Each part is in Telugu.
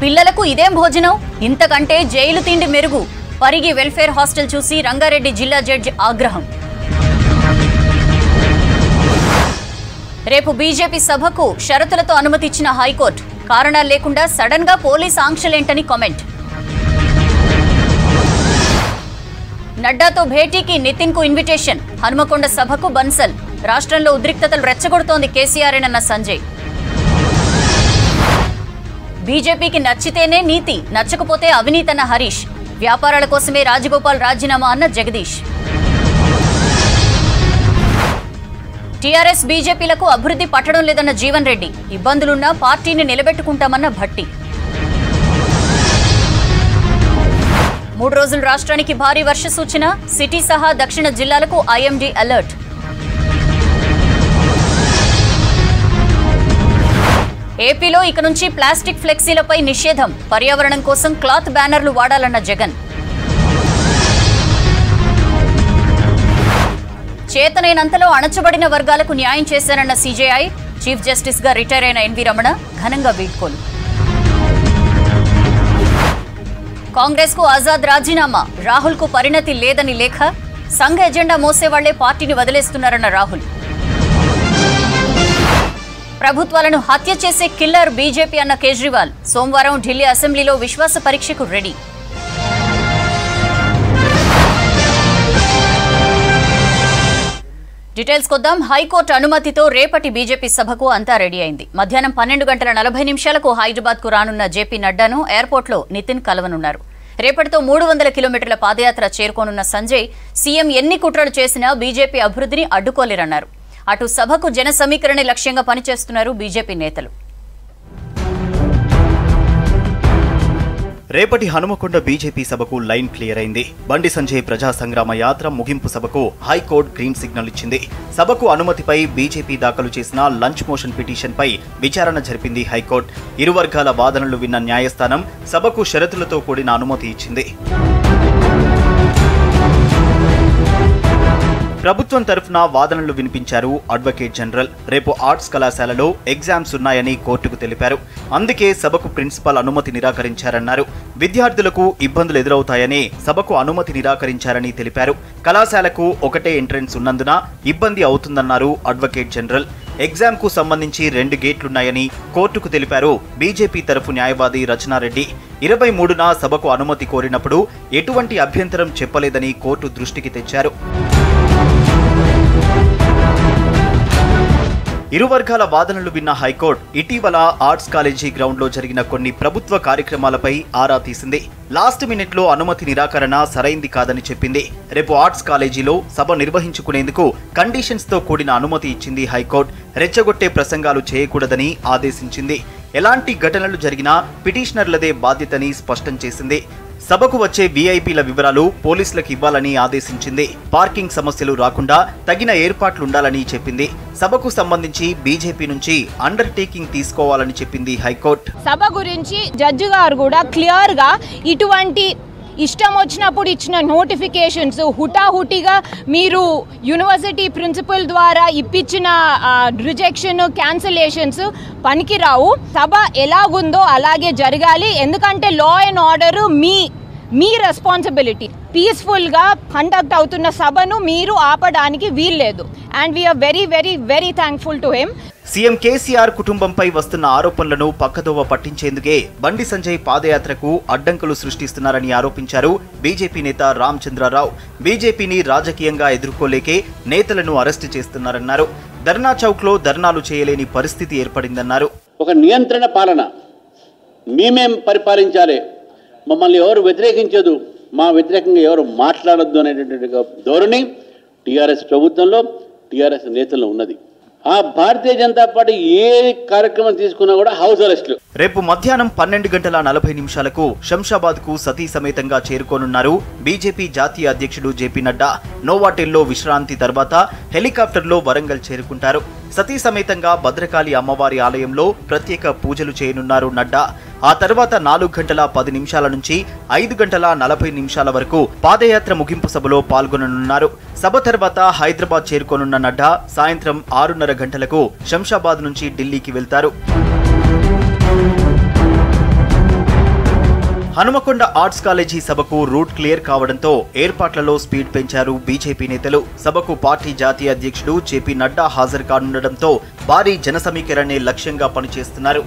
పిల్లలకు ఇదేం భోజనం, ఇంతకంటే జైలు తిండి మెరుగు. పరిగి వెల్ఫేర్ హాస్టల్ చూసి రంగారెడ్డి జిల్లా జడ్జి ఆగ్రహం. రేపు బీజేపీ సభకు షరతులతో అనుమతి ఇచ్చిన హైకోర్టు. కారణాలు లేకుండా సడన్ గా పోలీస్ ఆంక్షలేంటని కామెంట్. నడ్డాతో భేటీకి నితిన్ కు ఇన్విటేషన్. హనుమకొండ సభకు బన్సల్. రాష్ట్రంలో ఉద్రిక్తతలు రెచ్చగొడుతోంది కేసీఆర్ఏనన్న సంజయ్. బీజేపీకి నచ్చితేనే నీతి, నచ్చకపోతే అవినీతన్న హరీష్. వ్యాపారాల కోసమే రాజగోపాల్ రాజీనామా అన్న జగదీష్. టీఆర్ఎస్ బీజేపీలకు అభివృద్ధి పట్టడం లేదన్న జీవన్ రెడ్డి. ఇబ్బందులున్నా పార్టీని నిలబెట్టుకుంటామన్న భట్టి. 3 రోజులు రాష్ట్రానికి భారీ వర్ష సూచన. సిటీ సహా దక్షిణ జిల్లాలకు ఐఎండీ అలర్ట్. ఏపీలో ఇక నుంచి ప్లాస్టిక్ ఫ్లెక్సీలపై నిషేధం. పర్యావరణం కోసం క్లాత్ బ్యానర్లు వాడాలన్న జగన్. చేతనైనంతలో అణచబడిన వర్గాలకు న్యాయం చేశారన్న సీజేఐ. చీఫ్ జస్టిస్ గా రిటైర్ అయిన ఎన్వీ రమణ ఘనంగా వీడ్కోలు. కాంగ్రెస్ కు ఆజాద్ రాజీనామా. రాహుల్ కు పరిణతి లేదని లేఖ. సంఘ ఎజెండా మోసేవాళ్లే పార్టీని వదిలేస్తున్నారన్న రాహుల్. ప్రభుత్వాలను హత్య చేసే కిల్లర్ బీజేపీ అన్న కేజ్రీవాల్. సోమవారం ఢిల్లీ అసెంబ్లీలో విశ్వాస పరీక్షకు రెడీ. డీటెయిల్స్ కొద్దాం. హైకోర్టు అనుమతితో రేపటి బీజేపీ సభకు అంతా రెడీ అయింది. మధ్యాహ్నం 12:40 హైదరాబాద్ కు రానున్న జేపీ నడ్డాను ఎయిర్పోర్ట్లో నితిన్ కలవనున్నారు. రేపటితో 300 కిలోమీటర్ల పాదయాత్ర చేరుకోనున్న సంజయ్ సీఎం ఎన్ని కుట్రలు చేసినా బీజేపీ అభివృద్ధిని అడ్డుకోలేరన్నారు. అటు సభకు జన సమీకరణ లక్ష్యంగా పనిచేస్తున్నారు బీజేపీ నేతలు. రేపటి హనుమకొండ బీజేపీ సభకు లైన్ క్లియర్ అయింది. బండి సంజయ్ ప్రజా సంగ్రామ యాత్ర ముగింపు సభకు హైకోర్టు గ్రీన్ సిగ్నల్ ఇచ్చింది. సభకు అనుమతిపై బీజేపీ దాఖలు చేసిన లంచ్ మోషన్ పిటిషన్పై విచారణ జరిపింది హైకోర్టు. ఇరు వర్గాల వాదనలు విన్న న్యాయస్థానం సభకు షరతులతో కూడిన అనుమతి ఇచ్చింది. ప్రభుత్వం తరఫున వాదనలు వినిపించారు అడ్వకేట్ జనరల్. రేపు ఆర్ట్స్ కళాశాలలో ఎగ్జామ్స్ ఉన్నాయని కోర్టుకు తెలిపారు. అందుకే సభకు ప్రిన్సిపల్ అనుమతి నిరాకరించారన్నారు. విద్యార్థులకు ఇబ్బందులు ఎదురవుతాయని సభకు అనుమతి నిరాకరించారని తెలిపారు. కళాశాలకు ఒకటే ఎంట్రెన్స్ ఉన్నందున ఇబ్బంది అవుతుందన్నారు అడ్వకేట్ జనరల్. ఎగ్జామ్ కు సంబంధించి 2 గేట్లున్నాయని కోర్టుకు తెలిపారు బీజేపీ తరఫు న్యాయవాది రచనారెడ్డి. 23న సభకు అనుమతి కోరినప్పుడు ఎటువంటి అభ్యంతరం చెప్పలేదని కోర్టు దృష్టికి తెచ్చారు. ఇరు వర్గాల వాదనలు విన్న హైకోర్టు ఇటీవల ఆర్ట్స్ కాలేజీ గ్రౌండ్ లో జరిగిన కొన్ని ప్రభుత్వ కార్యక్రమాలపై ఆరా తీసింది. లాస్ట్ మినిట్ లో అనుమతి నిరాకరణ సరైంది కాదని చెప్పింది. రేపు ఆర్ట్స్ కాలేజీలో సభ నిర్వహించుకునేందుకు కండిషన్స్ తో కూడిన అనుమతి ఇచ్చింది హైకోర్టు. రెచ్చగొట్టే ప్రసంగాలు చేయకూడదని ఆదేశించింది. ఎలాంటి ఘటనలు జరిగినా పిటిషనర్లదే బాధ్యతని స్పష్టం చేసింది. సభకు వచ్చే వీఐపీల వివరాలు పోలీసులకు ఇవ్వాలని ఆదేశించింది. పార్కింగ్ సమస్యలు రాకుండా తగిన ఏర్పాట్లుండాలని చెప్పింది. సభకు సంబంధించి బీజేపీ నుంచి అండర్టేకింగ్ తీసుకోవాలని చెప్పింది హైకోర్టు. సభ గురించి జడ్జి గారు కూడా క్లియర్ గా ఇటువంటి ఇష్టం వచ్చినప్పుడు ఇచ్చిన నోటిఫికేషన్స్ హుటాహుటిగా మీరు యూనివర్సిటీ ప్రిన్సిపల్ ద్వారా ఇప్పించిన రిజెక్షన్ క్యాన్సిలేషన్స్ పనికిరావు. సభ ఎలాగుందో అలాగే జరగాలి. ఎందుకంటే లా అండ్ ఆర్డర్ మీ రెస్పాన్సిబిలిటీ. పీస్ఫుల్గా కండక్ట్ అవుతున్న సభను మీరు ఆపడానికి వీల్లేదు. And we are very very very thankful to him. CM KCR కుటుంబంపై వస్తున్న ఆరోపణలను పక్కదోవ పట్టించేందుకే బండి సంజయ్ పాదయాత్రకు అడ్డంకులు సృష్టిస్తున్నారని ఆరోపించారు బీజేపీ నేత రామచంద్రరావు. బీజేపీని రాజకీయంగా ఎదుర్కోలేకే నేతలను అరెస్టు చేస్తున్నారన్నారు. ధర్నా చౌక్ లో ధర్నాలు చేయలేని పరిస్థితి ఏర్పడిందన్నారు. ఒక నియంత్రణ పాలన, మేమేం పరిపాలించాలి, మమ్మల్ని ఎవరు వ్యతిరేకించదు, మా వ్యతిరేకంగా ఎవరు మాట్లాడొద్దు అనేటువంటి ధోరణి టీఆర్ఎస్ ప్రభుత్వంలో టీఆర్ఎస్ నేతల్లో ఉన్నది. ఆ భారతీయ జనతా పార్టీ ఏ కార్యక్రమం తీసుకున్నా కూడా హౌస్ అరెస్ట్లు. రేపు మధ్యాహ్నం 12:40 శంషాబాద్ కు సతీ సమేతంగా చేరుకోనున్నారు బీజేపీ జాతీయ అధ్యక్షుడు జేపీ నడ్డా. నోవాటెల్లో విశ్రాంతి తర్వాత హెలికాప్టర్లో వరంగల్ చేరుకుంటారు. సతీ సమేతంగా భద్రకాళి అమ్మవారి ఆలయంలో ప్రత్యేక పూజలు చేయనున్నారు నడ్డా. ఆ తర్వాత 4:10 నుంచి 5:40 వరకు పాదయాత్ర ముగింపు సభలో పాల్గొననున్నారు. సభ తర్వాత హైదరాబాద్ చేరుకోనున్న నడ్డా సాయంత్రం 6:30 శంషాబాద్ నుంచి ఢిల్లీకి వెళ్తారు. హనుమకొండ ఆర్ట్స్ కాలేజీ సభకు రూట్ క్లియర్ కావడంతో ఏర్పాట్లలో స్పీడ్ పెంచారు బీజేపీ నేతలు. సభకు పార్టీ జాతీయ అధ్యక్షుడు జేపీ నడ్డా హాజరు కానుండటంతో భారీ జన సమీకరణే లక్ష్యంగా పనిచేస్తున్నారు.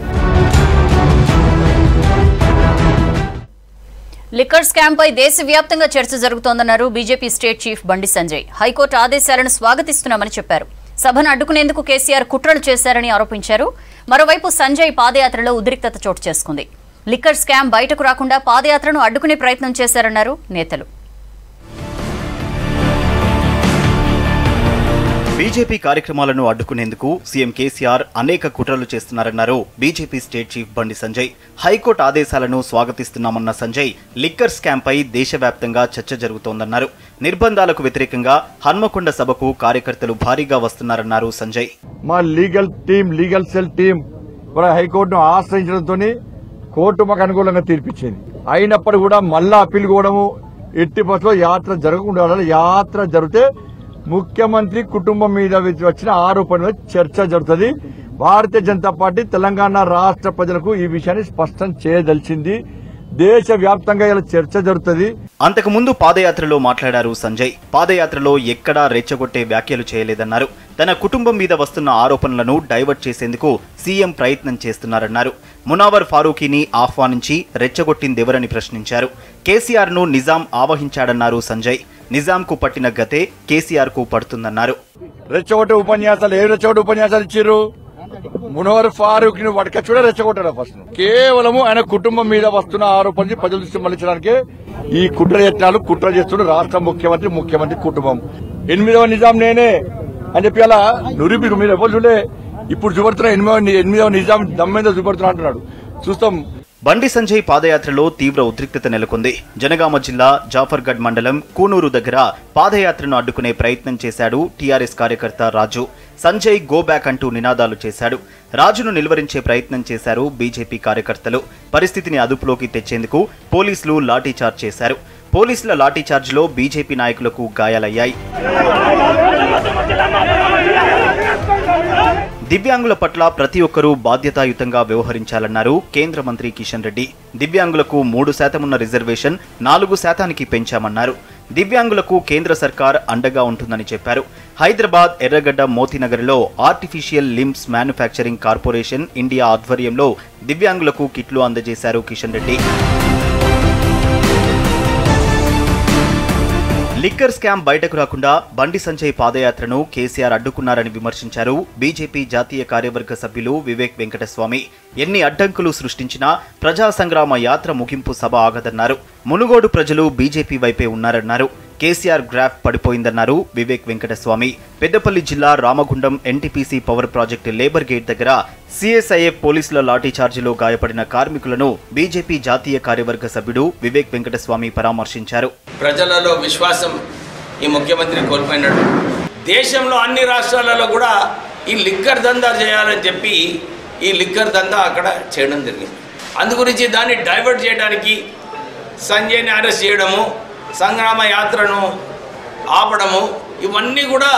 లిక్కర్ స్కామ్ పై దేశవ్యాప్తంగా చర్చ జరుగుతోందన్నారు BJP state chief Bandi Sanjay. High court ఆదేశాలను స్వాగతిస్తున్నామని చెప్పారు. సభను అడ్డుకునేందుకు కేసీఆర్ కుట్రలు చేశారని ఆరోపించారు. మరోవైపు సంజయ్ పాదయాత్రలో ఉద్రిక్తత చోటు చేసుకుంది. లిక్కర్ స్కామ్ బయటకు రాకుండా పాదయాత్రను అడ్డుకునే ప్రయత్నం చేశారన్నారు నేతలు. బీజేపీ కార్యక్రమాలను అడ్డుకునేందుకు సీఎం కేసీఆర్ అనేక కుట్రలు చేస్తున్నారన్నారు BJP state chief Bandi Sanjay. High court ఆదేశాలను స్వాగతిస్తున్నామన్న సంజయ్ లిక్కర్ స్కామ్ పై దేశవ్యాప్తంగా చర్చ జరుగుతోందన్నారు. నిర్బంధాలకు వ్యతిరేకంగా హన్మకొండ సభకు కార్యకర్తలు భారీగా వస్తున్నారన్నారు సంజయ్. మా లీగల్ సెల్ టీం హైకోర్టును ఆశ్రయించడంతో కోర్టు మాకు అనుకూలంగా తీర్పిచ్చింది. అయినప్పుడు కూడా మళ్ళా అప్పీల్ కూడము ఎట్టి బస్సులో యాత్ర జరగకుండా యాత్ర జరిగితే ముఖ్యమంత్రి కుటుంబం మీద వచ్చిన ఆరోపణల చర్చ జరుగుతుంది. భారతీయ జనతా పార్టీ తెలంగాణ రాష్ట్ర ప్రజలకు ఈ విషయాన్ని స్పష్టం చేయదలిచింది. దేశవ్యాప్తంగా ఇలా చర్చ జరుగుతుంది. అంతకుముందు పాదయాత్రలో మాట్లాడారు సంజయ్. పాదయాత్రలో ఎక్కడా రెచ్చగొట్టే వ్యాఖ్యలు చేయలేదన్నారు. తన కుటుంబం మీద వస్తున్న ఆరోపణలను డైవర్ట్ చేసేందుకు సీఎం ప్రయత్నం చేస్తున్నారన్నారు. మునావర్ ఫారూఖీని ఆహ్వానించి రెచ్చగొట్టిందెవరని ప్రశ్నించారు. కేసీఆర్ ను నిజాం ఆవహించాడన్నారు సంజయ్. నిజాంకు పట్టిన గతే కేసీఆర్ కు పడుతుందన్నారు. రెచ్చగొట్టే ఉపన్యాసాలు ఏ రెచ్చగొట్టే ఉపన్యాసాలు ఇచ్చారు? మునవర్ ఫారూక్ ని వడకచ్చుడే రెచ్చగొట్టాడు. ఫస్ట్ కేవలము ఆయన కుటుంబం మీద వస్తున్న ఆరోపణలు ప్రజల దృష్టి మళ్లించడానికి ఈ కుట్ర యత్నాలు కుట్ర చేస్తున్న రాష్ట్ర ముఖ్యమంత్రి కుటుంబం. 8వ నిజాం నేనే అని చెప్పి అలా నిరూపికు మీరు ఎవరు చూడే ఇప్పుడు చూపడుతున్నా 8వ నిజాం దమ్మెందో చూపడుతున్నా అంటున్నాడు. చూస్తాం. బండి సంజయ్ పాదయాత్రలో తీవ్ర ఉద్రిక్తత నెలకొంది. జనగామ జిల్లా జాఫర్గఢ్ మండలం కూనూరు దగ్గర పాదయాత్రను అడ్డుకునే ప్రయత్నం చేశాడు టీఆర్ఎస్ కార్యకర్త రాజు. సంజయ్ గో బ్యాక్ అంటూ నినాదాలు చేశాడు. రాజును నిలువరించే ప్రయత్నం చేశారు బీజేపీ కార్యకర్తలు. పరిస్థితిని అదుపులోకి తెచ్చేందుకు పోలీసులు లాఠీచార్జ్ చేశారు. పోలీసుల లాఠీచార్జ్లో బీజేపీ నాయకులకు గాయాలయ్యాయి. దివ్యాంగుల పట్ల ప్రతి ఒక్కరూ బాధ్యతాయుతంగా వ్యవహరించాలన్నారు కేంద్ర మంత్రి కిషన్ రెడ్డి. దివ్యాంగులకు 3% ఉన్న రిజర్వేషన్ 4% పెంచామన్నారు. దివ్యాంగులకు కేంద్ర సర్కార్ అండగా ఉంటుందని చెప్పారు. హైదరాబాద్ ఎర్రగడ్డ మోతీనగర్లో artificial limbs manufacturing corporation India ఆధ్వర్యంలో దివ్యాంగులకు కిట్లు అందజేశారు కిషన్ రెడ్డి. లిక్కర్ స్కామ్ బయటకు రాకుండా బండి సంజయ్ పాదయాత్రను కేసీఆర్ అడ్డుకున్నారని విమర్శించారు బీజేపీ జాతీయ కార్యవర్గ సభ్యులు వివేక్ వెంకటస్వామి. ఎన్ని అడ్డంకులు సృష్టించినా ప్రజా సంగ్రామ యాత్ర ముగింపు సభ ఆగదన్నారు. మునుగోడు ప్రజలు బీజేపీ వైపే ఉన్నారన్నారు. కేసీఆర్ గ్రాఫ్ పడిపోయిందన్నారు వివేక్ వెంకటస్వామి. పెద్దపల్లి జిల్లా Ramagundam NTPC power project labour gate దగ్గర సీఎస్ఐఎఫ్ పోలీసుల లాఠీచార్జిలో గాయపడిన కార్మికులను బీజేపీ జాతీయ కార్యవర్గ సభ్యుడు వివేక్ వెంకటస్వామి పరామర్శించారు. ప్రజలలో విశ్వాసం ఈ ముఖ్యమంత్రి కోల్పోయినాడు. దేశంలో అన్ని రాష్ట్రాలలో కూడా ఈ లిక్కర్ దందా చేయాలని చెప్పి ఈ లిక్కర్ దందా అక్కడ చేయడం జరిగింది. అందుగురించి దాన్ని డైవర్ట్ చేయడానికి సంజయ్ని అరెస్ట్ చేయడము, సంగ్రామ యాత్రను ఆపడము, ఇవన్నీ కూడా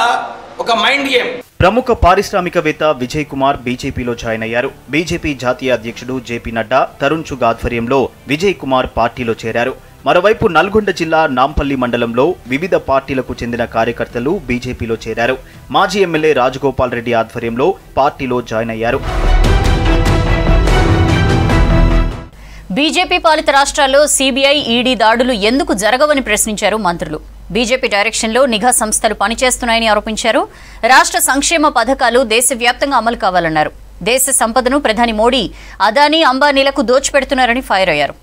ఒక మైండ్ గేమ్. ప్రముఖ పారిశ్రామికవేత్త విజయ్ కుమార్ బీజేపీలో జాయిన్ అయ్యారు. బీజేపీ జాతీయ అధ్యక్షుడు జేపీ నడ్డా, తరుణ్ చుగ్ ఆధ్వర్యంలో విజయ్ కుమార్ పార్టీలో చేరారు. మరోవైపు నల్గొండ జిల్లా నాంపల్లి మండలంలో వివిధ పార్టీలకు చెందిన కార్యకర్తలు బీజేపీలో చేరారు. మాజీ ఎమ్మెల్యే రాజగోపాల్ రెడ్డి ఆధ్వర్యంలో పార్టీలో జాయిన్ అయ్యారు. బీజేపీ పాలిత రాష్ట్రాల్లో సీబీఐ, ఈడీ దాడులు ఎందుకు జరగవని ప్రశ్నించారు మంత్రులు. బీజేపీ డైరెక్షన్లో నిఘా సంస్థలు పనిచేస్తున్నాయని ఆరోపించారు. రాష్ట్ర సంక్షేమ పథకాలు దేశవ్యాప్తంగా అమలు కావాలన్నారు. దేశ సంపదను ప్రధాని మోడీ అదానీ, అంబానీలకు దోచిపెడుతున్నారని ఫైర్ అయ్యారు.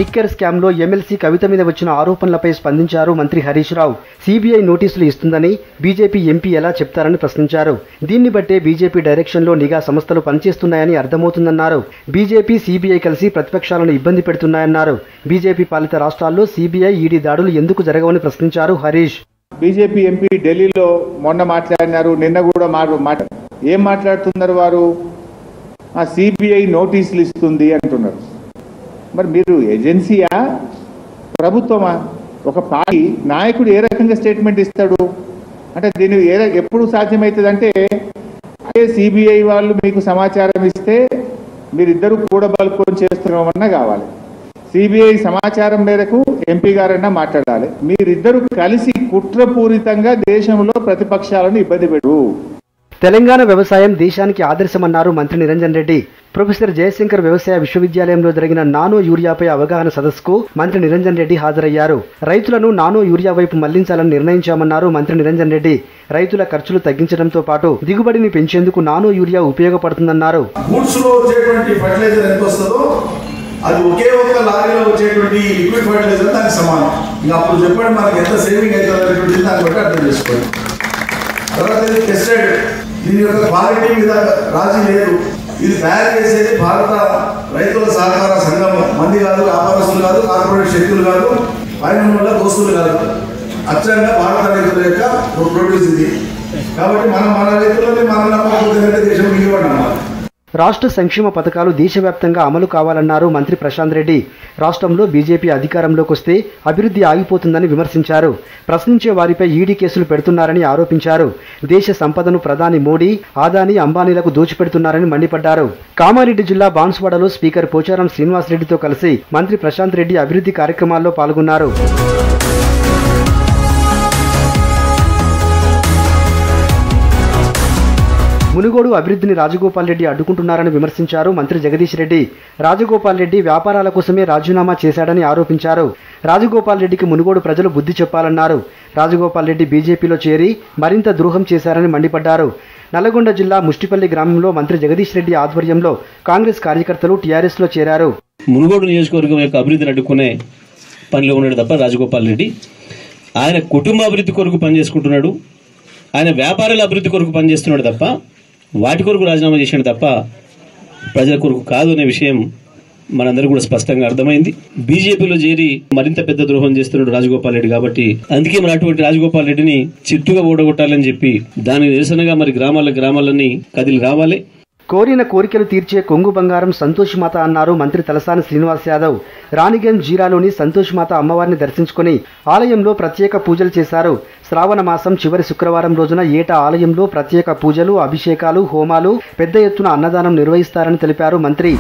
లిక్కర్ స్కామ్లో ఎమ్మెల్సీ కవిత మీద వచ్చిన ఆరోపణలపై స్పందించారు మంత్రి హరీష్ రావు. సీబీఐ నోటీసులు ఇస్తుందని బీజేపీ ఎంపీ ఎలా చెప్తారని ప్రశ్నించారు. దీన్ని బట్టే బీజేపీ డైరెక్షన్లో నిఘా సంస్థలు పనిచేస్తున్నాయని అర్థమవుతుందన్నారు. బీజేపీ, సీబీఐ కలిసి ప్రతిపక్షాలను ఇబ్బంది పెడుతున్నాయన్నారు. బీజేపీ పాలిత రాష్ట్రాల్లో సీబీఐ, ఈడీ దాడులు ఎందుకు జరగవని ప్రశ్నించారు హరీష్. బీజేపీ ఎంపీ ఢిల్లీలో మొన్న మాట్లాడినారు, నిన్న కూడా ఏం మాట్లాడుతున్నారు వారు? సిబిఐ నోటీసులు ఇస్తుంది అంటున్నారు. మరి మీరు ఏజెన్సీయా, ప్రభుత్వమా? ఒక పార్టీ నాయకుడు ఏ రకంగా స్టేట్మెంట్ ఇస్తాడు అంటే దీన్ని ఎప్పుడు సాధ్యమవుతుంది అంటే సిబిఐ వాళ్ళు మీకు సమాచారం ఇస్తే మీరిద్దరూ కూడబలుకొని చేస్తున్నామన్నా కావాలి. సిబిఐ సమాచారం మేరకు ఎంపీ గారన్నా మాట్లాడాలి. మీరిద్దరూ కలిసి కుట్రపూరితంగా దేశంలో ప్రతిపక్షాలను ఇబ్బంది పెట్టు. తెలంగాణ వ్యవసాయం దేశానికి ఆదర్శమన్నారు మంత్రి నిరంజన్ రెడ్డి. ప్రొఫెసర్ జయశంకర్ వ్యవసాయ విశ్వవిద్యాలయంలో జరిగిన నానో యూరియాపై అవగాహన సదస్సుకు మంత్రి నిరంజన్ రెడ్డి హాజరయ్యారు. రైతులను నానో యూరియా వైపు మళ్లించాలని నిర్ణయించామన్నారు మంత్రి నిరంజన్ రెడ్డి. రైతుల ఖర్చులు తగ్గించడంతో పాటు దిగుబడిని పెంచేందుకు నానో యూరియా ఉపయోగపడుతుందన్నారు. అది ఒకే ఒక్క లారీలో వచ్చేటువంటి లిక్విడ్ ఫర్టిలైజర్ దానికి సమానం. ఇంకా అప్పుడు చెప్పండి మనకి ఎంత సేవింగ్ అవుతుంది దాన్ని బట్టి అర్థం చేసుకోండి. తర్వాత ఇది టెస్టెడ్, దీని యొక్క క్వాలిటీ మీద రాజీ లేదు. ఇది తయారు చేసేది భారత రైతుల సహకార సంఘం మంది కాదు, వ్యాపారస్తులు కాదు, కార్పొరేట్ శక్తులు కాదు, పైన దోస్తులు కాదు. అచ్చంగా భారత రైతుల యొక్క ప్రొడ్యూస్ ఇది. కాబట్టి మన రైతులని మనం నమ్మకపోతే దేశం మిగిలిపడ్డాం. రాష్ట్ర సంక్షేమ పథకాలు దేశవ్యాప్తంగా అమలు కావాలన్నారు మంత్రి ప్రశాంత్ రెడ్డి. రాష్ట్రంలో బీజేపీ అధికారంలోకి వస్తే అభివృద్ధి ఆగిపోతుందని విమర్శించారు. ప్రశ్నించే వారిపై ఈడీ కేసులు పెడుతున్నారని ఆరోపించారు. దేశ సంపదను ప్రధాని మోడీ, అదానీ, అంబానీలకు దోచిపెడుతున్నారని మండిపడ్డారు. కామారెడ్డి జిల్లా బాన్సువాడలో స్పీకర్ పోచారం శ్రీనివాసరెడ్డితో కలిసి మంత్రి ప్రశాంత్ రెడ్డి అభివృద్ధి కార్యక్రమాల్లో పాల్గొన్నారు. మునుగోడు అభివృద్ధిని రాజగోపాల్ రెడ్డి అడ్డుకుంటున్నారని విమర్శించారు మంత్రి జగదీష్ రెడ్డి. రాజగోపాల్ రెడ్డి వ్యాపారాల కోసమే రాజీనామా చేశాడని ఆరోపించారు. రాజగోపాల్ రెడ్డికి మునుగోడు ప్రజలు బుద్ధి చెప్పాలన్నారు. రాజగోపాల్ రెడ్డి బీజేపీలో చేరి మరింత ద్రోహం చేశారని మండిపడ్డారు. నల్లగొండ జిల్లా ముష్టిపల్లి గ్రామంలో మంత్రి జగదీష్ రెడ్డి ఆధ్వర్యంలో కాంగ్రెస్ కార్యకర్తలు టీఆర్ఎస్ లో చేరారు. మునుగోడు నియోజకవర్గం యొక్క అభివృద్ధిని అడ్డుకునే పనిలో ఉన్నాడు తప్ప రాజగోపాల్ రెడ్డి ఆయన కుటుంబ అభివృద్ధి కొరకు పనిచేసుకుంటున్నాడు. ఆయన వ్యాపారాల అభివృద్ధి కొరకు పనిచేస్తున్నాడు తప్ప వాటి కొరకు రాజీనామా చేశాడు తప్ప ప్రజల కొరకు కాదు అనే విషయం మనందరూ కూడా స్పష్టంగా అర్థమైంది. బీజేపీలో చేరి మరింత పెద్ద ద్రోహం చేస్తున్నాడు రాజగోపాల్ రెడ్డి. కాబట్టి అందుకే మరి అటువంటి రాజగోపాల్ రెడ్డిని చిత్తుగా ఓడగొట్టాలని చెప్పి దాని నిరసనగా మరి గ్రామాలన్నీ కదిలి రావాలి. కోరిన కోరికలు తీర్చే కొంగు బంగారం సంతోషిమాత అన్నారు మంత్రి తలసాని శ్రీనివాస్ యాదవ్. రాణిగంజ్ జీరాలోని సంతోషిమాత అమ్మవారిని దర్శించుకుని ఆలయంలో ప్రత్యేక పూజలు చేశారు. శ్రావణ మాసం చివరి శుక్రవారం రోజున ఏటా ఆలయంలో ప్రత్యేక పూజలు, అభిషేకాలు, హోమాలు, పెద్ద ఎత్తున అన్నదానం నిర్వహిస్తారని తెలిపారు మంత్రి.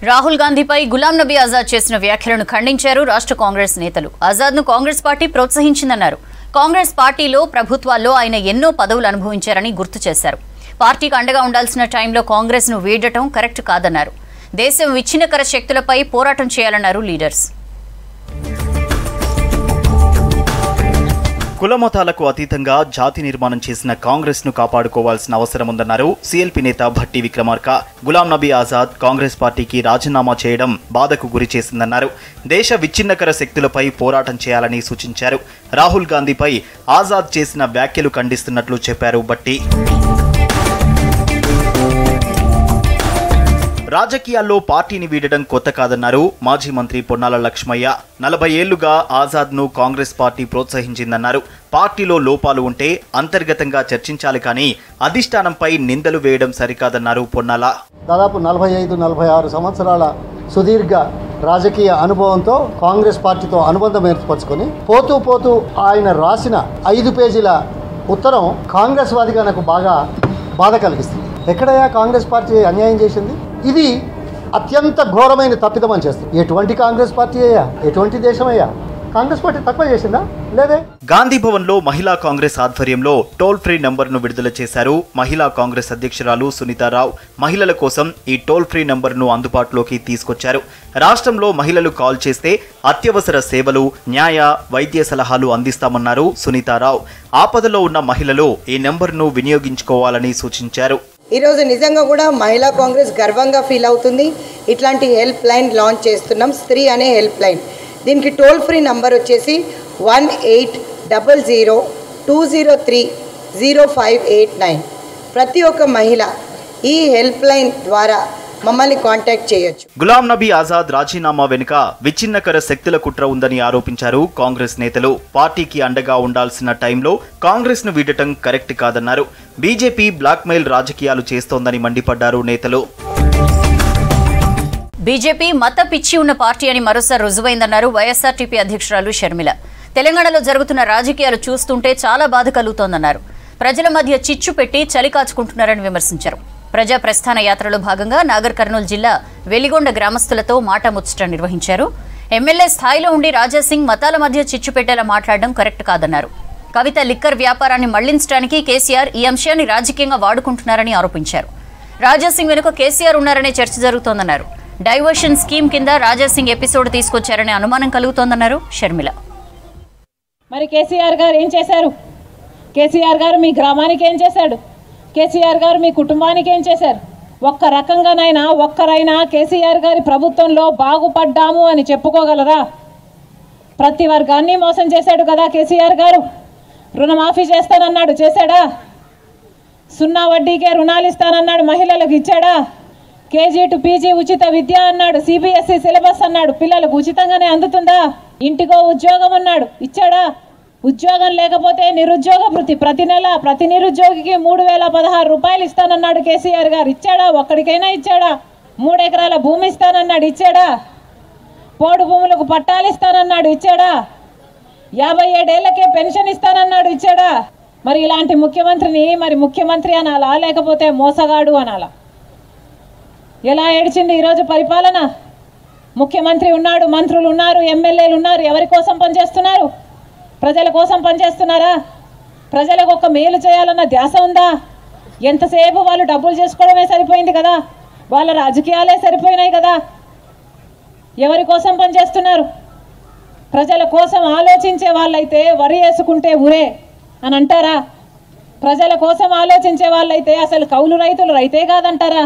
రాహుల్ గాంధీపై గులాం నబీ ఆజాద్ చేసిన వ్యాఖ్యలను ఖండించారు రాష్ట్ర కాంగ్రెస్ నేతలు. ఆజాద్ను కాంగ్రెస్ పార్టీ ప్రోత్సహించిందన్నారు. కాంగ్రెస్ పార్టీలో, ప్రభుత్వాల్లో ఆయన ఎన్నో పదవులు అనుభవించారని గుర్తు చేశారు. పార్టీకి అండగా ఉండాల్సిన టైంలో కాంగ్రెస్ను వీడటం కరెక్ట్ కాదన్నారు. దేశం విచ్ఛిన్నకర శక్తులపై పోరాటం చేయాలన్నారు లీడర్స్. కులమతాలకు అతీతంగా జాతి నిర్మాణం చేసిన కాంగ్రెస్ ను కాపాడుకోవాల్సిన అవసరం ఉందన్నారు సీఎల్పీ నేత భట్టి విక్రమార్క. గులాం నబీ ఆజాద్ కాంగ్రెస్ పార్టీకి రాజీనామా చేయడం బాధకు గురి చేసిందన్నారు. దేశ విచ్ఛిన్నకర శక్తులపై పోరాటం చేయాలని సూచించారు. రాహుల్ గాంధీపై ఆజాద్ చేసిన వ్యాఖ్యలు ఖండిస్తున్నట్లు చెప్పారు భట్టి. రాజకీయాల్లో పార్టీని వీడడం కొత్త కాదన్నారు మాజీ మంత్రి పొన్నాల లక్ష్మయ్య. 40 ఏళ్లుగా ఆజాద్ను కాంగ్రెస్ పార్టీ ప్రోత్సహించిందన్నారు. పార్టీలో లోపాలు ఉంటే అంతర్గతంగా చర్చించాలి కానీ అధిష్టానంపై నిందలు వేయడం సరికాదన్నారు పొన్నాల. దాదాపు 45-46 సంవత్సరాల సుదీర్ఘ రాజకీయ అనుభవంతో కాంగ్రెస్ పార్టీతో అనుబంధం ఏర్పరచుకొని పోతూ ఆయన రాసిన 5 పేజీల ఉత్తరం కాంగ్రెస్ వాదిగా నాకు బాగా బాధ కలిగిస్తుంది. ఎక్కడయ్యా కాంగ్రెస్ పార్టీ అన్యాయం చేసింది? ఇది అత్యంత ఘోరమైన తప్పిదం అని చేస్తుంది. ఎటువంటి కాంగ్రెస్ పార్టీ అయ్యా, ఎటువంటి దేశం అయ్యా? కాంగ్రెస్ పార్టీ తక్కువ చేసిందా? లేదే. గాంధీ భవన్ లో మహిళా కాంగ్రెస్ ఆధ్వర్యంలో టోల్ ఫ్రీ నంబర్ను విడుదల చేశారు. మహిళా కాంగ్రెస్ అధ్యక్షురాలు సునీతారావు మహిళల కోసం ఈ టోల్ ఫ్రీ నంబర్ను అందుబాటులోకి తీసుకొచ్చారు. రాష్ట్రంలో మహిళలు కాల్ చేస్తే అత్యవసర సేవలు, న్యాయ, వైద్య సలహాలు అందిస్తామన్నారు సునీతారావు. ఆపదలో ఉన్న మహిళలు ఈ నంబర్ను వినియోగించుకోవాలని సూచించారు. ఈరోజు నిజంగా కూడా మహిళా కాంగ్రెస్ గర్వంగా ఫీల్ అవుతుంది. ఇట్లాంటి హెల్ప్ లైన్ లాంచ్ చేస్తున్నాం, స్త్రీ అనే హెల్ప్ లైన్. దీనికి టోల్ ఫ్రీ నంబర్ వచ్చేసి 1800-203-0589. ప్రతి ఒక్క మహిళ ఈ హెల్ప్ లైన్ ద్వారా మమ్మల్ని కాంటాక్ట్ చేయొచ్చు. గులాం నబీ ఆజాద్ రాజీనామా వెనుక విచ్ఛిన్నకర శక్తుల కుట్ర ఉందని ఆరోపించారు కాంగ్రెస్ నేతలు. పార్టీకి అండగా ఉండాల్సిన టైంలో కాంగ్రెస్ ను వీడటం కరెక్ట్ కాదన్నారు. బీజేపీ బ్లాక్మెయిల్ రాజకీయాలు చేస్తోందని మండిపడ్డారు నేతలు. బీజేపీ మత పిచ్చి ఉన్న పార్టీ అని మరోసారి రుజువైందన్నారు వైఎస్ఆర్టీపీ అధ్యక్షురాలు షర్మిల. తెలంగాణలో జరుగుతున్న రాజకీయాలు చూస్తుంటే చాలా బాధ కలుగుతోందన్నారు. ప్రజల మధ్య చిచ్చు పెట్టి చలి కాచుకుంటున్నారని విమర్శించారు. ప్రజా ప్రస్థాన యాత్రలో భాగంగా నాగర్ కర్నూలు జిల్లా వెలిగొండ గ్రామస్తులతో మాట ముచ్చట నిర్వహించారు. ఎమ్మెల్యే స్థాయిలో ఉండి రాజాసింగ్ మతాల మధ్య చిచ్చు పెట్టేలా మాట్లాడడం కరెక్ట్ కాదన్నారు. కవిత లిక్కర్ వ్యాపారాన్ని మళ్లించడానికి కేసీఆర్ ఈ అంశాన్ని రాజకీయంగా వాడుకుంటున్నారని ఆరోపించారు. రాజాసింగ్ వెనుక కేసీఆర్ ఉన్నారనే చర్చ జరుగుతోందన్నారు. డైవర్షన్ స్కీమ్ కింద రాజాసింగ్ ఎపిసోడ్ తీసుకొచ్చారనే అనుమానం కలుగుతోందన్నారు షర్మిల. మరి కేసీఆర్ గారు ఏం చేశారు? కేసీఆర్ గారు మీ గ్రామానికి ఏం చేశాడు? కేసీఆర్ గారు మీ కుటుంబానికి ఏం చేశారు? ఒక్క రకంగానైనా ఒక్కరైనా కేసీఆర్ గారి ప్రభుత్వంలో బాగుపడ్డాము అని చెప్పుకోగలరా? ప్రతి వర్గాన్ని మోసం చేశాడు కదా కేసీఆర్ గారు. రుణమాఫీ చేస్తానన్నాడు, చేశాడా? 0 వడ్డీకే రుణాలు ఇస్తానన్నాడు, మహిళలకు ఇచ్చాడా? కేజీ టు పీజీ ఉచిత విద్య అన్నాడు, సిబిఎస్ఈ సిలబస్ అన్నాడు, పిల్లలకు ఉచితంగానే అందుతుందా? ఇంటికో ఉద్యోగం అన్నాడు, ఇచ్చాడా? ఉద్యోగం లేకపోతే నిరుద్యోగ భృతి ప్రతి నెల ప్రతి నిరుద్యోగికి 3016 రూపాయలు ఇస్తానన్నాడు కేసీఆర్ గారు, ఇచ్చాడా? ఒక్కడికైనా ఇచ్చాడా? 3 ఎకరాల భూమి ఇస్తానన్నాడు, ఇచ్చాడా? పోడు భూములకు పట్టాలు ఇస్తానన్నాడు, ఇచ్చాడా? 57 ఏళ్లకే పెన్షన్ ఇస్తానన్నాడు, ఇచ్చాడా? మరి ఇలాంటి ముఖ్యమంత్రిని మరి ముఖ్యమంత్రి అనాలా లేకపోతే మోసగాడు అనాలా? ఎలా ఏడిచింది ఈరోజు పరిపాలన? ముఖ్యమంత్రి ఉన్నాడు, మంత్రులు ఉన్నారు, ఎమ్మెల్యేలు ఉన్నారు. ఎవరి కోసం పనిచేస్తున్నారు? ప్రజల కోసం పనిచేస్తున్నారా? ప్రజలకు ఒక మేలు చేయాలన్న ధ్యాస ఉందా? ఎంతసేపు వాళ్ళు డబ్బులు చేసుకోవడమే సరిపోయింది కదా, వాళ్ళ రాజకీయాలే సరిపోయినాయి కదా. ఎవరి కోసం పనిచేస్తున్నారు? ప్రజల కోసం ఆలోచించే వాళ్ళైతే వరి వేసుకుంటే ఊరే అని అంటారా? ప్రజల కోసం ఆలోచించే వాళ్ళైతే అసలు కౌలు రైతులు రైతే కాదంటారా?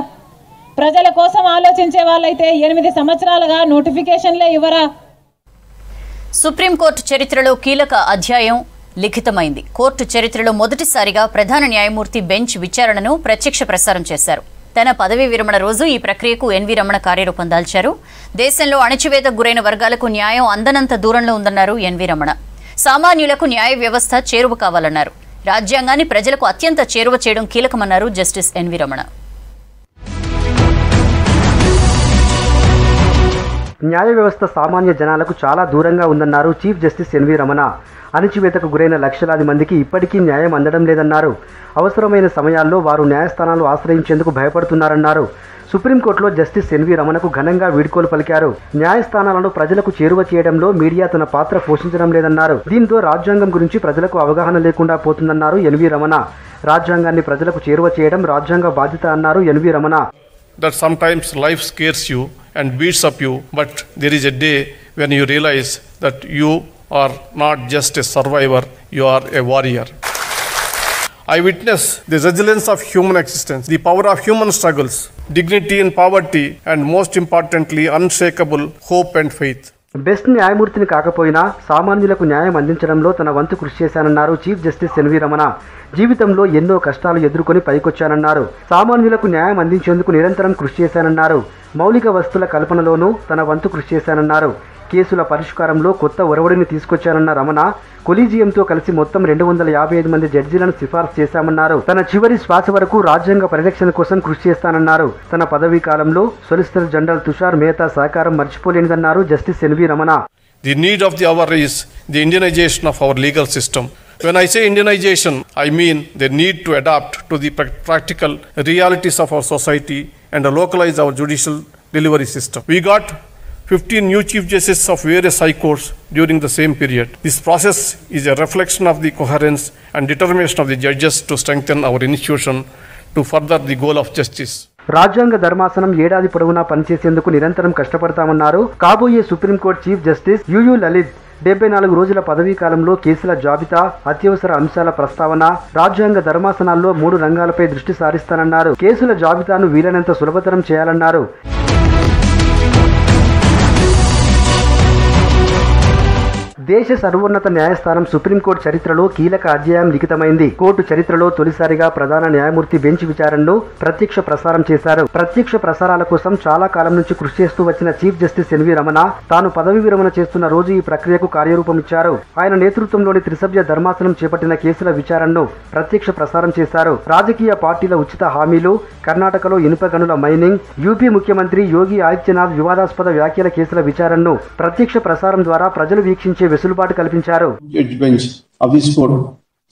ప్రజల కోసం ఆలోచించే వాళ్ళైతే 8 సంవత్సరాలుగా నోటిఫికేషన్లే ఇవ్వరా? సుప్రీంకోర్టు చరిత్రలో కీలక అధ్యాయం లిఖితమైంది. కోర్టు చరిత్రలో మొదటిసారిగా ప్రధాన న్యాయమూర్తి బెంచ్ విచారణను ప్రత్యక్ష ప్రసారం చేశారు. తన పదవీ విరమణ రోజు ఈ ప్రక్రియకు ఎన్వి రమణ కార్యరూపం దాల్చారు. దేశంలో అణచివేతకు గురైన వర్గాలకు న్యాయం అందనంత దూరంలో ఉందన్నారు ఎన్వి రమణ. సామాన్యులకు న్యాయ వ్యవస్థ చేరువ కావాలన్నారు. రాజ్యాంగాన్ని ప్రజలకు అత్యంత చేరువ చేయడం కీలకమన్నారు జస్టిస్ ఎన్వి రమణ. న్యాయ వ్యవస్థ సామాన్య జనాలకు చాలా దూరంగా ఉందన్నారు చీఫ్ జస్టిస్ ఎన్వి రమణ. అణచివేతకు గురైన లక్షలాది మందికి ఇప్పటికీ న్యాయం అందడం లేదన్నారు. అవసరమైన సమయాల్లో వారు న్యాయస్థానాలు ఆశ్రయించేందుకు భయపడుతున్నారన్నారు. సుప్రీంకోర్టులో జస్టిస్ ఎన్వి రమణకు ఘనంగా వీడ్కోలు పలికారు. న్యాయస్థానాలను ప్రజలకు చేరువ చేయడంలో మీడియా తన పాత్ర పోషించడం లేదన్నారు. దీంతో రాజ్యాంగం గురించి ప్రజలకు అవగాహన లేకుండా పోతుందన్నారు ఎన్వి రమణ. రాజ్యాంగాన్ని ప్రజలకు చేరువ చేయడం రాజ్యాంగ బాధ్యత అన్నారు NV Ramana. That sometimes life scares you and beats up you, but there is a day when you realize that you are not just a survivor, you are a warrior. I witness the resilience of human existence, the power of human struggles, dignity and poverty, and most importantly, unshakable hope and faith. Best న్యాయమూర్తిని కాకపోయినా సామాన్యులకు న్యాయం అందించడంలో తన వంతు కృషి చేశానన్నారు చీఫ్ జస్టిస్ ఎన్వి రమణ. జీవితంలో ఎన్నో కష్టాలు ఎదుర్కొని పైకొచ్చానన్నారు. సామాన్యులకు న్యాయం అందించేందుకు నిరంతరం కృషి చేశానన్నారు. మౌలిక వస్తువుల కల్పనలోనూ తన వంతు కృషి చేశానన్నారు. కేసుల పరిష్కారంలో కొత్త ఒరవడిని తీసుకొచ్చానన్న రమణ కొలీజియంతో కలిసి మొత్తం 255 మంది జడ్జీలను సిఫార్సు చేశామన్నారు. తన చివరి శ్వాస వరకు రాజ్యాంగ పరిరక్షణ కోసం కృషి చేస్తానన్నారు. తన పదవీ కాలంలో సొలిసిటర్ జనరల్ తుషార్ మెహతా సహకారం మర్చిపోలేనిదన్నారు justice N V Ramana. The need of the hour is the Indianization of our legal system. When I say Indianization, I mean the need to adapt to the practical realities of our society and localize our judicial delivery system. We got 15 new chief justices of various high courts during the same period. This process is a reflection of the coherence and determination of the judges to strengthen our institution to further the goal of justice. రాజ్యాంగ ధర్మాసనం ఏడాది పొడవునా పనిచేసేందుకు నిరంతరం కష్టపడతామన్నారు. కాబోయే supreme court chief justice EU Lalit 74 రోజుల పదవీ కాలంలో కేసుల జాబితా, అత్యవసర అంశాల ప్రస్తావన, రాజ్యాంగ ధర్మాసనాల్లో 3 రంగాలపై దృష్టి సారిస్తానన్నారు. కేసుల జాబితాను వీలైనంత సులభతరం చేయాలన్నారు. దేశ సర్వోన్నత న్యాయస్థానం సుప్రీంకోర్టు చరిత్రలో కీలక అధ్యాయం లిఖితమైంది. కోర్టు చరిత్రలో తొలిసారిగా ప్రధాన న్యాయమూర్తి బెంచ్ విచారణను ప్రత్యక్ష ప్రసారం చేశారు. ప్రత్యక్ష ప్రసారాల కోసం చాలా కాలం నుంచి కృషి చేస్తూ వచ్చిన చీఫ్ జస్టిస్ ఎన్వి రమణ తాను పదవి విరమణ చేస్తున్న రోజు ఈ ప్రక్రియకు కార్యరూపం ఇచ్చారు. ఆయన నేతృత్వంలోని త్రిసభ్య ధర్మాసనం చేపట్టిన కేసుల విచారణను ప్రత్యక్ష ప్రసారం చేశారు. రాజకీయ పార్టీల ఉచిత హామీలు, కర్ణాటకలో ఇనుప గనుల మైనింగ్, యూపీ ముఖ్యమంత్రి యోగి ఆదిత్యనాథ్ వివాదాస్పద వ్యాఖ్యల కేసుల విచారణను ప్రత్యక్ష ప్రసారం ద్వారా ప్రజలు వీక్షించే వెసులుబాటు కల్పించారు. Judge bench of this court,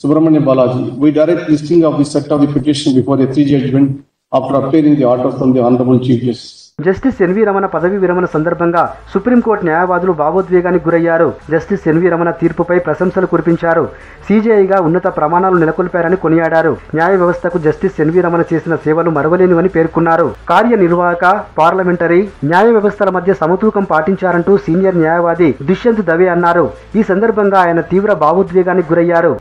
Subramania Balaji, we direct listing of the set of the petition before the 3 judgment after obtaining the order from the Honorable Chief Justice. Justice N V Ramana పదవి విరమణ సందర్భంగా సుప్రీంకోర్టు న్యాయవాదులు భావోద్వేగానికి గురయ్యారు. జస్టిస్ ఎన్వి రమణ తీర్పుపై ప్రశంసలు కురిపించారు. సీజేఐగా ఉన్నత ప్రమాణాలు నెలకొల్పారని కొనియాడారు. న్యాయ వ్యవస్థకు జస్టిస్ ఎన్వి రమణ చేసిన సేవలు మరవలేనివని పేర్కొన్నారు. కార్యనిర్వాహక, పార్లమెంటరీ, న్యాయ వ్యవస్థల మధ్య సమతూకం పాటించారంటూ సీనియర్ న్యాయవాది దుష్యంత్ దవే అన్నారు. ఈ సందర్భంగా ఆయన తీవ్ర భావోద్వేగానికి గురయ్యారు.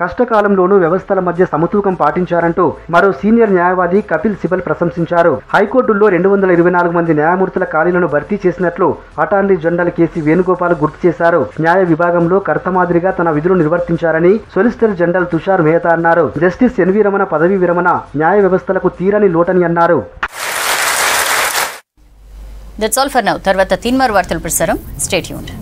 కష్టకాలంలోనూ వ్యవస్థల మధ్య సమతూకం పాటించారంటూ మరో సీనియర్ న్యాయవాది కపిల్ సిబల్ ప్రశంసించారు. హైకోర్టుల్లో 224 మంది న్యాయమూర్తుల ఖాళీలను భర్తీ చేసినట్లు అటార్నీ జనరల్ కేసీ వేణుగోపాల్ గుర్తు చేశారు. న్యాయ విభాగంలో కర్త మాదిరిగా తన విధులు నిర్వర్తించారని సొలిసిటర్ జనరల్ తుషార్ మెహతా అన్నారు. జస్టిస్ ఎన్వి రమణ పదవి విరమణ న్యాయ వ్యవస్థలకు తీరని లోటని అన్నారు. That's all for now. తర్వాత తీన్మార్ వార్తలు ప్రసారం. Stay tuned.